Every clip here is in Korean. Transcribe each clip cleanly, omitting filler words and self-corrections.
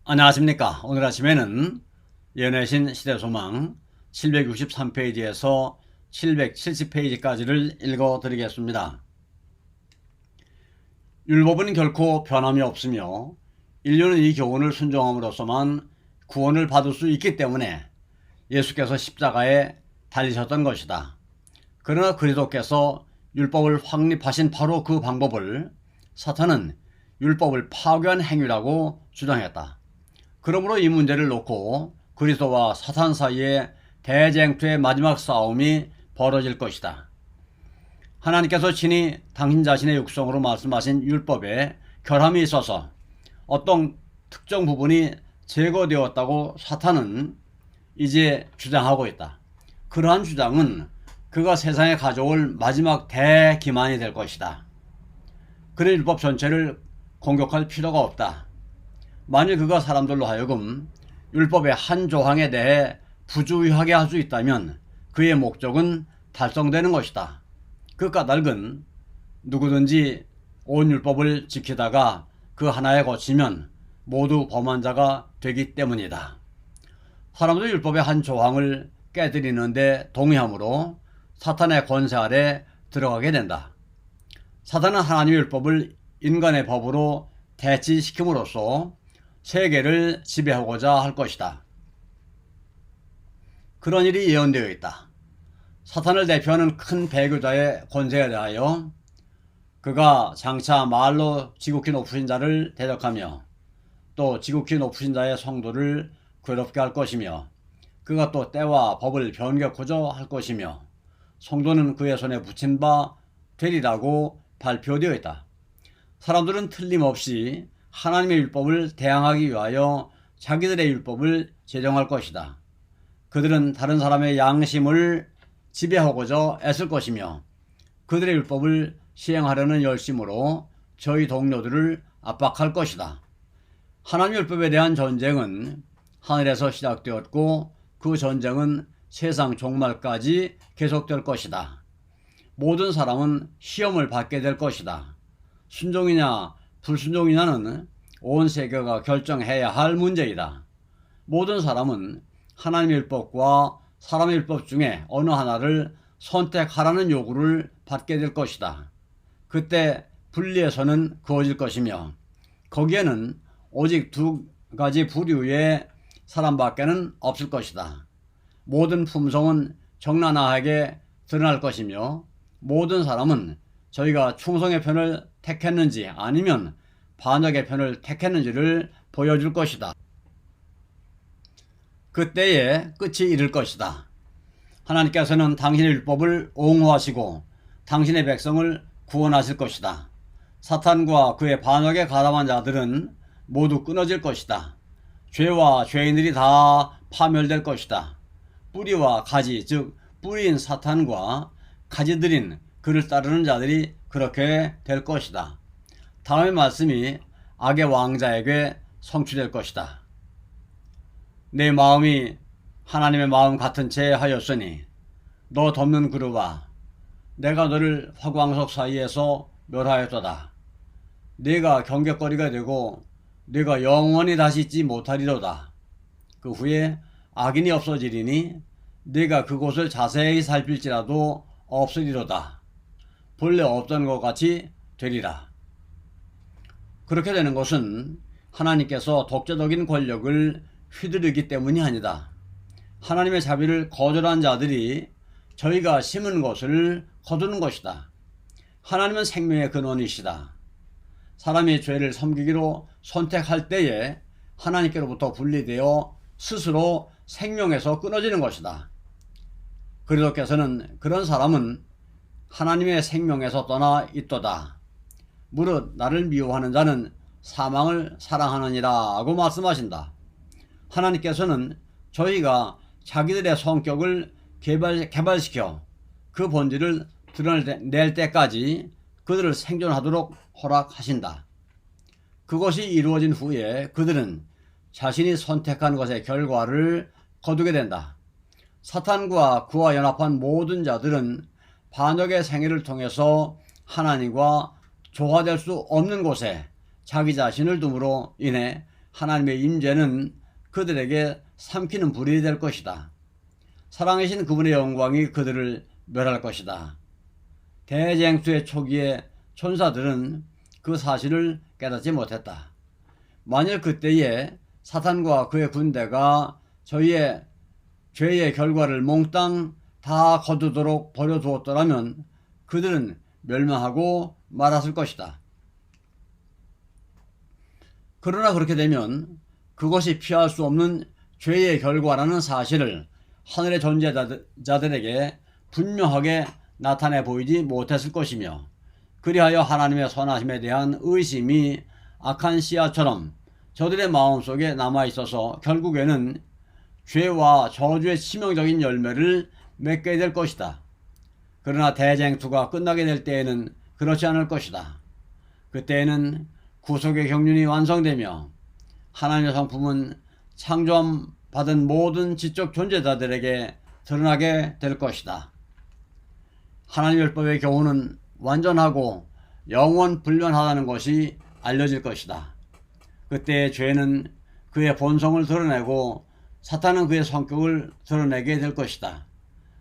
안녕하십니까. 오늘 아침에는 연애신 시대소망 763페이지에서 770페이지까지를 읽어드리겠습니다. 율법은 결코 변함이 없으며 인류는 이 교훈을 순종함으로써만 구원을 받을 수 있기 때문에 예수께서 십자가에 달리셨던 것이다. 그러나 그리스도께서 율법을 확립하신 바로 그 방법을 사탄은 율법을 파괴한 행위라고 주장했다. 그러므로 이 문제를 놓고 그리스도와 사탄 사이에 대쟁투의 마지막 싸움이 벌어질 것이다. 하나님께서 친히 당신 자신의 육성으로 말씀하신 율법에 결함이 있어서 어떤 특정 부분이 제거되었다고 사탄은 이제 주장하고 있다. 그러한 주장은 그가 세상에 가져올 마지막 대기만이 될 것이다. 그런 율법 전체를 공격할 필요가 없다. 만일 그가 사람들로 하여금 율법의 한 조항에 대해 부주의하게 할 수 있다면 그의 목적은 달성되는 것이다. 그 까닭은 누구든지 온 율법을 지키다가 그 하나에 거치면 모두 범한 자가 되기 때문이다. 사람도 율법의 한 조항을 깨뜨리는데 동의함으로 사탄의 권세 아래 들어가게 된다. 사탄은 하나님의 율법을 인간의 법으로 대치시킴으로써 세계를 지배하고자 할 것이다. 그런 일이 예언되어 있다. 사탄을 대표하는 큰 배교자의 권세에 대하여 그가 장차 말로 지극히 높으신 자를 대적하며 또 지극히 높으신 자의 성도를 괴롭게 할 것이며 그가 또 때와 법을 변개코자 할 것이며 성도는 그의 손에 붙인 바 되리라고 발표되어 있다. 사람들은 틀림없이 하나님의 율법을 대항하기 위하여 자기들의 율법을 제정할 것이다. 그들은 다른 사람의 양심을 지배하고자 애쓸 것이며 그들의 율법을 시행하려는 열심으로 저희 동료들을 압박할 것이다. 하나님의 율법에 대한 전쟁은 하늘에서 시작되었고 그 전쟁은 세상 종말까지 계속될 것이다. 모든 사람은 시험을 받게 될 것이다. 순종이냐 불순종이냐는 온 세계가 결정해야 할 문제이다. 모든 사람은 하나님의 율법과 사람의 율법 중에 어느 하나를 선택하라는 요구를 받게 될 것이다. 그때 분리의 선은 그어질 것이며 거기에는 오직 두 가지 부류의 사람밖에는 없을 것이다. 모든 품성은 적나라하게 드러날 것이며 모든 사람은 저희가 충성의 편을 택했는지 아니면 반역의 편을 택했는지를 보여줄 것이다. 그때에 끝이 이를 것이다. 하나님께서는 당신의 율법을 옹호하시고 당신의 백성을 구원하실 것이다. 사탄과 그의 반역에 가담한 자들은 모두 끊어질 것이다. 죄와 죄인들이 다 파멸될 것이다. 뿌리와 가지, 즉 뿌리인 사탄과 가지들인 그를 따르는 자들이 그렇게 될 것이다. 다음의 말씀이 악의 왕자에게 성취될 것이다. 내 마음이 하나님의 마음 같은 채 하였으니 너 덮는 그루와 내가 너를 화광석 사이에서 멸하였도다. 네가 경계거리가 되고 네가 영원히 다시 있지 못하리로다. 그 후에 악인이 없어지리니 네가 그곳을 자세히 살필지라도 없으리로다. 본래 없던 것 같이 되리라. 그렇게 되는 것은 하나님께서 독자적인 권력을 휘두르기 때문이 아니다. 하나님의 자비를 거절한 자들이 저희가 심은 것을 거두는 것이다. 하나님은 생명의 근원이시다. 사람이 죄를 섬기기로 선택할 때에 하나님께로부터 분리되어 스스로 생명에서 끊어지는 것이다. 그리스도께서는 그런 사람은 하나님의 생명에서 떠나 있도다. 무릇 나를 미워하는 자는 사망을 사랑하느니라 하고 말씀하신다. 하나님께서는 저희가 자기들의 성격을 개발시켜 그 본질을 드러낼 때까지 그들을 생존하도록 허락하신다. 그것이 이루어진 후에 그들은 자신이 선택한 것의 결과를 거두게 된다. 사탄과 그와 연합한 모든 자들은 반역의 생애를 통해서 하나님과 조화될 수 없는 곳에 자기 자신을 둠으로 인해 하나님의 임재는 그들에게 삼키는 불이 될 것이다. 살아계신 그분의 영광이 그들을 멸할 것이다. 대쟁투의 초기에 천사들은 그 사실을 깨닫지 못했다. 만일 그때에 사탄과 그의 군대가 저희의 죄의 결과를 몽땅 다 거두도록 버려두었더라면 그들은 멸망하고 말았을 것이다. 그러나 그렇게 되면 그것이 피할 수 없는 죄의 결과라는 사실을 하늘의 존재자들에게 분명하게 나타내 보이지 못했을 것이며, 그리하여 하나님의 선하심에 대한 의심이 악한 씨앗처럼 저들의 마음속에 남아있어서 결국에는 죄와 저주의 치명적인 열매를 맺게 될 것이다. 그러나 대쟁투가 끝나게 될 때에는 그렇지 않을 것이다. 그때에는 구속의 경륜이 완성되며 하나님의 성품은 창조함 받은 모든 지적 존재자들에게 드러나게 될 것이다. 하나님의 율법의 교훈은 완전하고 영원 불변하다는 것이 알려질 것이다. 그때의 죄는 그의 본성을 드러내고 사탄은 그의 성격을 드러내게 될 것이다.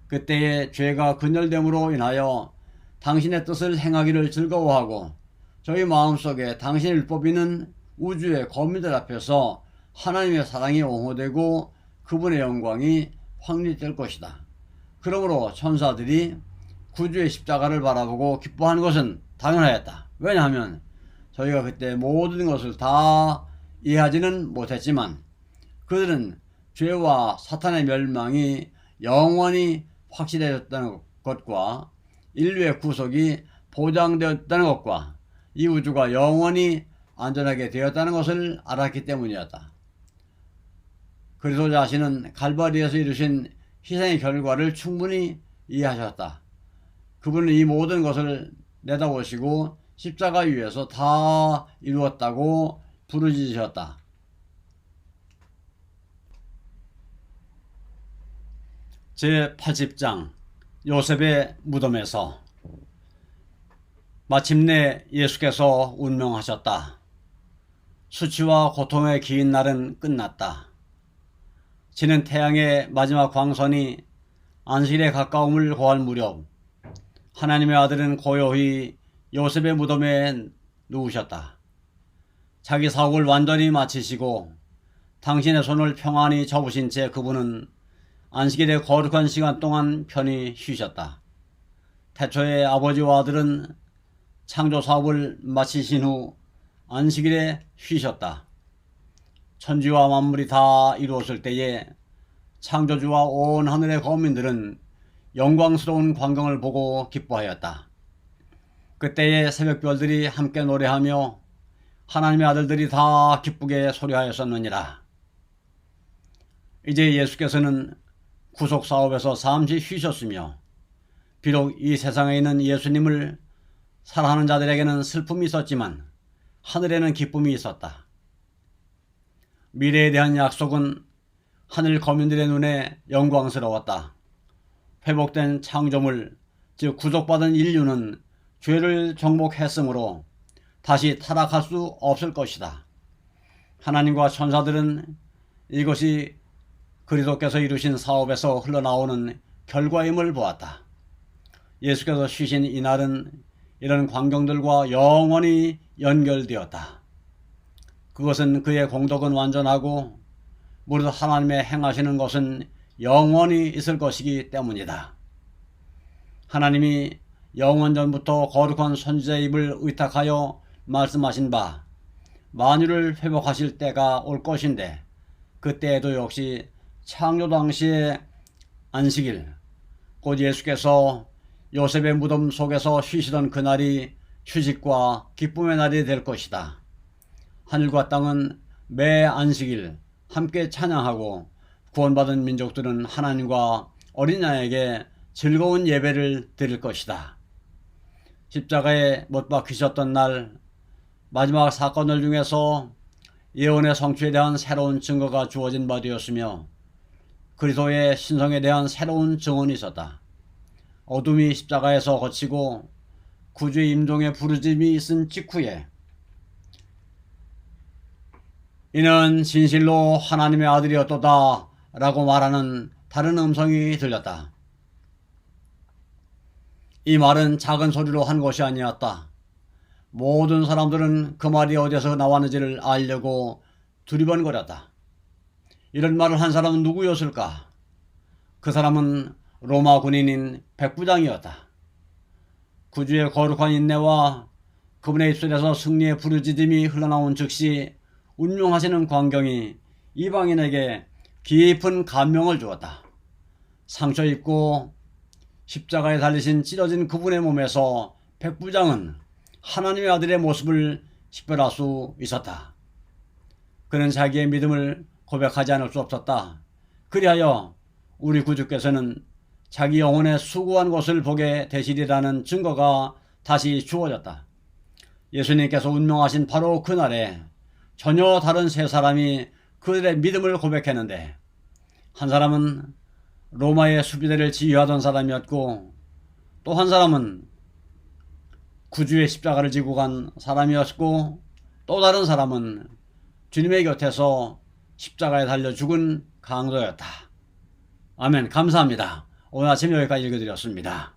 그때의 죄가 근절됨으로 인하여 당신의 뜻을 행하기를 즐거워하고 저희 마음속에 당신의 율법이는 우주의 거민들 앞에서 하나님의 사랑이 옹호되고 그분의 영광이 확립될 것이다. 그러므로 천사들이 구주의 십자가를 바라보고 기뻐하는 것은 당연하였다. 왜냐하면 저희가 그때 모든 것을 다 이해하지는 못했지만 그들은 죄와 사탄의 멸망이 영원히 확실해졌다는 것과 인류의 구속이 보장되었다는 것과 이 우주가 영원히 안전하게 되었다는 것을 알았기 때문이었다. 그리스도 자신은 갈바리에서 이루신 희생의 결과를 충분히 이해하셨다. 그분은 이 모든 것을 내다보시고 십자가 위에서 다 이루었다고 부르짖으셨다. 제80장 요셉의 무덤에서 마침내 예수께서 운명하셨다. 수치와 고통의 긴 날은 끝났다. 지는 태양의 마지막 광선이 안식일에 가까움을 고할 무렵 하나님의 아들은 고요히 요셉의 무덤에 누우셨다. 자기 사업을 완전히 마치시고 당신의 손을 평안히 접으신 채 그분은 안식일의 거룩한 시간 동안 편히 쉬셨다. 태초에 아버지와 아들은 창조 사업을 마치신 후 안식일에 쉬셨다. 천지와 만물이 다 이루었을 때에 창조주와 온 하늘의 거민들은 영광스러운 광경을 보고 기뻐하였다. 그때에 새벽별들이 함께 노래하며 하나님의 아들들이 다 기쁘게 소리하였었느니라. 이제 예수께서는 구속사업에서 잠시 쉬셨으며 비록 이 세상에 있는 예수님을 사랑하는 자들에게는 슬픔이 있었지만 하늘에는 기쁨이 있었다. 미래에 대한 약속은 하늘 거민들의 눈에 영광스러웠다. 회복된 창조물, 즉 구속받은 인류는 죄를 정복했으므로 다시 타락할 수 없을 것이다. 하나님과 천사들은 이것이 그리스도께서 이루신 사업에서 흘러나오는 결과임을 보았다. 예수께서 쉬신 이날은 이런 광경들과 영원히 연결되었다. 그것은 그의 공덕은 완전하고 무릇 하나님의 행하시는 것은 영원히 있을 것이기 때문이다. 하나님이 영원전부터 거룩한 선지자의 입을 의탁하여 말씀하신 바 만유를 회복하실 때가 올 것인데 그때에도 역시 창조 당시의 안식일, 곧 예수께서 요셉의 무덤 속에서 쉬시던 그날이 휴식과 기쁨의 날이 될 것이다. 하늘과 땅은 매 안식일 함께 찬양하고 구원받은 민족들은 하나님과 어린 양에게 즐거운 예배를 드릴 것이다. 십자가에 못 박히셨던 날 마지막 사건들 중에서 예언의 성취에 대한 새로운 증거가 주어진 바 되었으며 그리스도의 신성에 대한 새로운 증언이 있었다. 어둠이 십자가에서 거치고 구주의 임종의 부르짐이 있은 직후에 이는 진실로 하나님의 아들이었도다 라고 말하는 다른 음성이 들렸다. 이 말은 작은 소리로 한 것이 아니었다. 모든 사람들은 그 말이 어디서 나왔는지를 알려고 두리번거렸다. 이런 말을 한 사람은 누구였을까? 그 사람은 로마 군인인 백부장이었다. 구주의 거룩한 인내와 그분의 입술에서 승리의 부르짖음이 흘러나온 즉시 운명하시는 광경이 이방인에게 깊은 감명을 주었다. 상처 입고 십자가에 달리신 찢어진 그분의 몸에서 백부장은 하나님의 아들의 모습을 식별할 수 있었다. 그는 자기의 믿음을 고백하지 않을 수 없었다. 그리하여 우리 구주께서는 자기 영혼의 수고한 것을 보게 되시리라는 증거가 다시 주어졌다. 예수님께서 운명하신 바로 그날에 전혀 다른 세 사람이 그들의 믿음을 고백했는데, 한 사람은 로마의 수비대를 지휘하던 사람이었고, 또 한 사람은 구주의 십자가를 지고 간 사람이었고, 또 다른 사람은 주님의 곁에서 십자가에 달려 죽은 강도였다. 아멘. 감사합니다. 오늘 아침 여기까지 읽어드렸습니다.